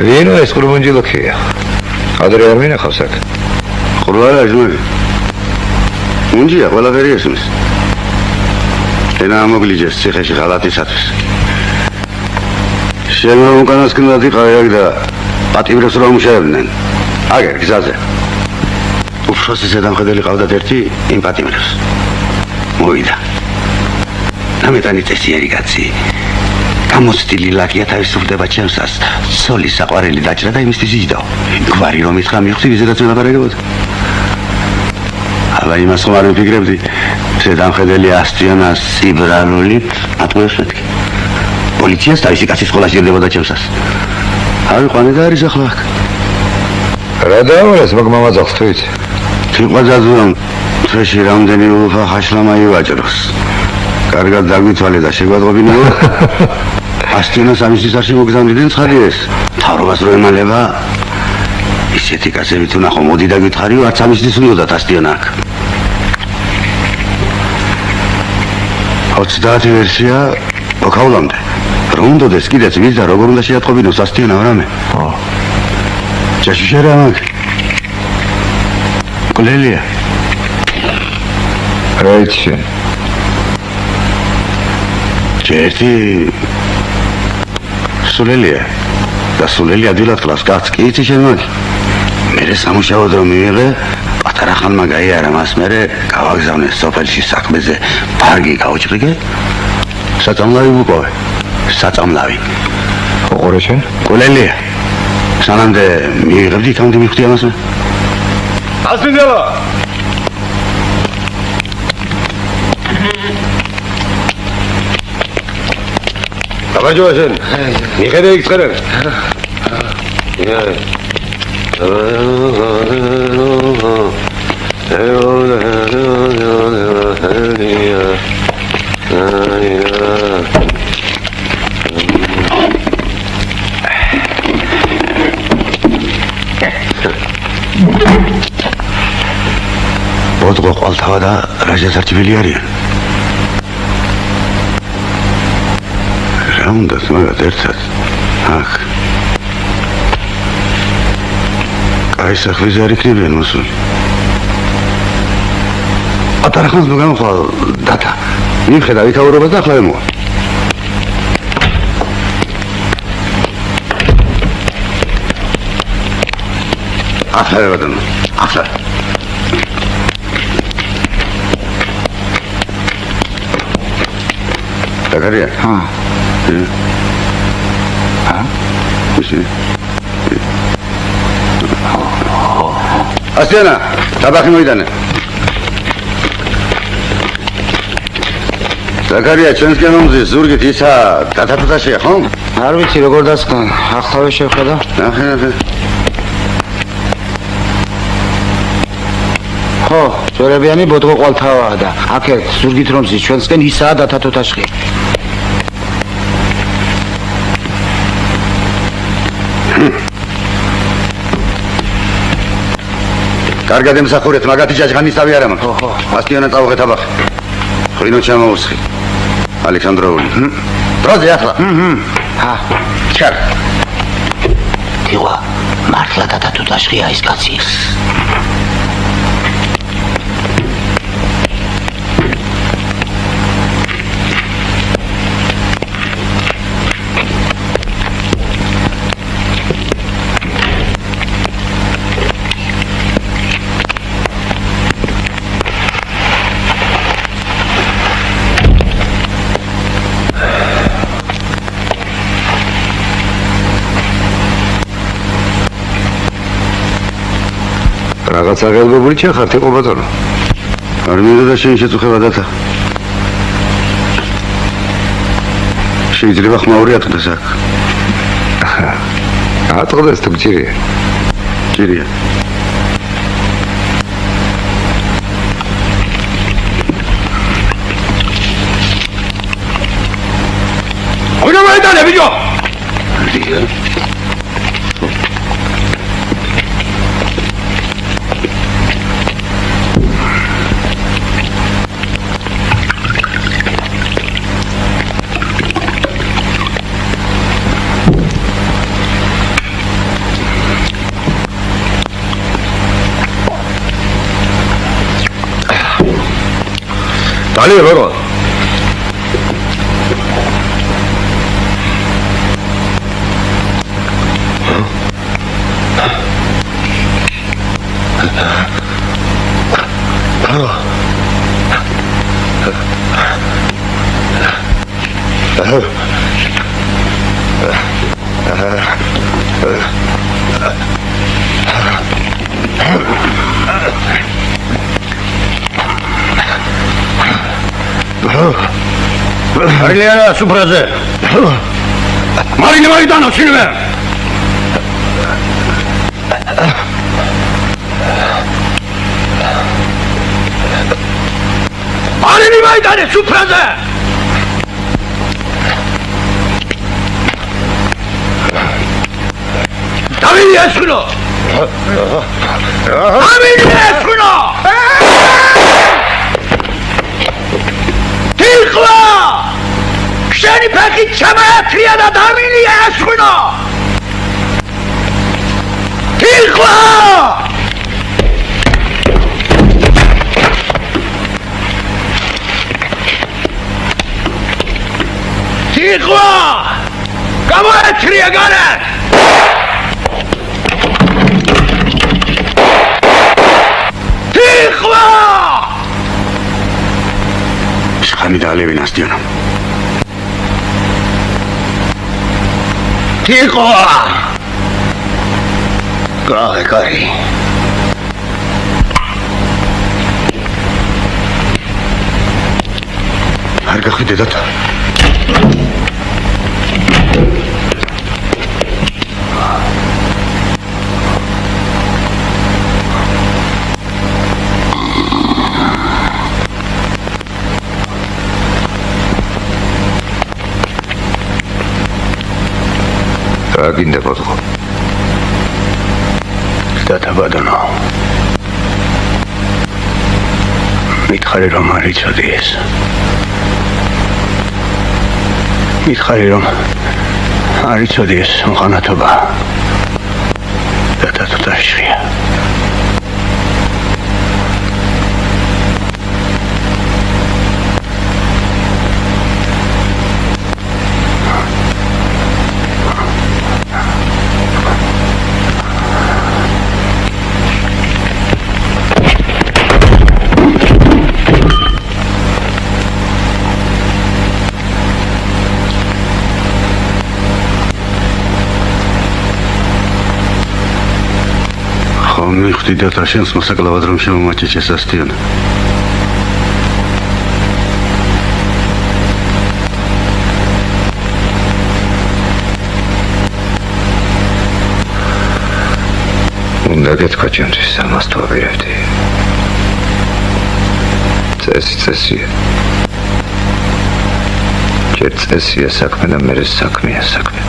ვინო ეს ყრუმუნჯილოქია? ადრე არ მინახავს აქ. ყრუარა ჟმები. უნჯია ყველაფერი ესმის. ენა მოგლიჯეს ციხეში ღალატისათვის. შენ რომ უკანასკნელად იყავი აქ და პატიმრებს რომ შეებდნენ. აგერ გზაზე. უფროსი ზედამხედელი ყავდათ ერთი იმ პატიმრებს. მოვიდა. ნამეტანი წესიერი კაცი. გამოცდილი ლაკია თავისუფლდება ჩემსას. სოლის საყვარელი დაჭრა და იმისთვის იჯდა. გვარი რომ ითხრა მიხსი ვიზედაც ველაპარაკებოდა. αλλά იმას ხომ არ ვიფიქრებდი. ზედამხედელი ასწიანას ციბრალულით ატყუებს მეთქი. პოლიციას თავისი კაცის სკოლა სჭირდებოდა ჩემსას. ავიყვანე და არის ახლა აქ. რა დაამარეს მაგმამაძახს თუ იცი? თიყვაძაძუამ წრეში რამდენი ულუფა ხაშლამა ივაჭროს. კარგად დაგვითვალე და შეგვატყობინო. ასწიანას ამის ისარში მოგზავნიდნენ ცხადი ეს. მთავრობას რო ემალება ისეთი კაცები თუ ნახო მოდი დაგითხარიო არც ამისთვის უნდათ ასწიანა აქ. 30 ვერსია ოქავლამდე. რომ უნდოდეს კიდეც ვის და როგორ უნდა შეატყობინოს ასწიანა რამე. ჯაშიშერა მაგ. კოლელია. რა იცი? ჯერთი სულელია. და სულელი ადვილად კლავს კაცს კი იცი შენ მაგ. მერე სამუშაოდ რომ მივიღე პატარა ხანმა გაიარა მას მერე გავაგზავნე სოფელში საქმეზე ფარგი გაუჭრიგე საწამლავი ვუყოვე საწამლავი ოყურე შენ? კოლელია სანამდე მივიღებდი იქამდე მივხვდი ამას მე ასმინდელა აბაჯო შენ მიხედე იქ წერენ ბოდღო ყვალთავა და რაჟასარჩივილი არიან რა უნდათ მაგათ ერთად აქ კაი სახლის არ იქნებიან მოსული პატარა ხანს ნუ გამოხვალ დათა მივხედა ვიქაურობას და ახლა ემოვა ახლა ბატონო ახლა დაგარია მისი ასენა ტაბახი მოიდანე დაგარია ჩვენსკენ ომზის ზურგით ისა დათათათაშია ხომ? არ ვიცი როგორ დასკან ახლავე შევხედა ნახე ხო ძვერებიანი ბოდღო ყვალთავაა და აქეთ ზურგით რომზის ჩვენსკენ ისაა დათათათაშხი კარგად ემსახურეთ მაგათი ჯაჯღანისავი არა მაქვს ხო ასტიანა წავღე ტაბახი ღვინო ჩამოუსხი ალექსანდროული დროზე ახლა ჩარ თივა მართლა დათათათაშხია ის კაცი რაღაც აღელგებული ჩახართ იყო ბატონო. არ მინდა და შენ შეწუხება დათა. შეიძლება ხმაური ატყდეს აქ. ატყდეს თუ გჭირია. გჭირია. ღვინო მოიტანე ბიჭო მალე ბაბა Ariliana Supraze. Marini Maidano Silver. Marini Maidano Supraze. Davili Eskuno. Davili Eskuno. Tikla. Shani Paki Chamatria da Davili Eskuno. Tikla. Tikla. Kamatria Ganet. Tikla. Shani da Levinas Diana. Tikla. Kari. არ გახვიდედათ. რა გინდა ბოთო? დათაბადანო. მითხარი რომ არ იცოდი ეს. მითხარი რომ არ იცოდი ეს მღანათობა. დათათაშია. მივხვდით და შენს მოსაკლავად რომ შემომაჭი შესასტიან. უნდა გეთქვა ჩემთვის ამას თუ აპირებდი. წესია. ჯერ წესია საქმე და მერე საქმეა საქმე.